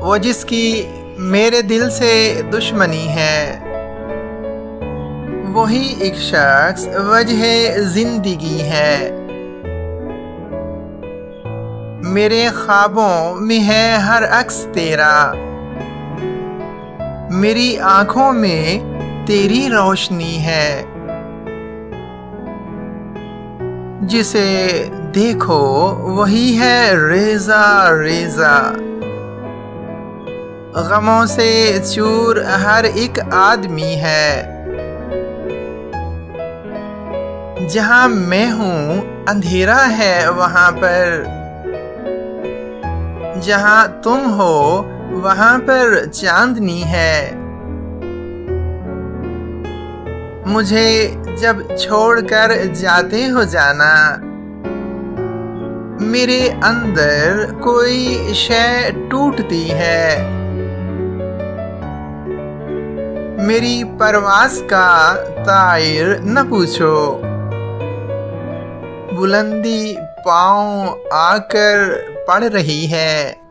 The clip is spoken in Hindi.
वो जिसकी मेरे दिल से दुश्मनी है, वही एक शख्स वजह जिंदगी है। मेरे ख्वाबों में है हर अक्स तेरा, मेरी आंखों में तेरी रोशनी है। जिसे देखो वही है रेजा रेजा, गमों से चूर हर एक आदमी है। जहां मैं हूँ अंधेरा है वहां पर, जहां तुम हो वहां पर चांदनी है। मुझे जब छोड़कर जाते हो जाना, मेरे अंदर कोई शय टूटती है। मेरी परवास का तायर न पूछो, बुलंदी पांव आकर पड़ रही है।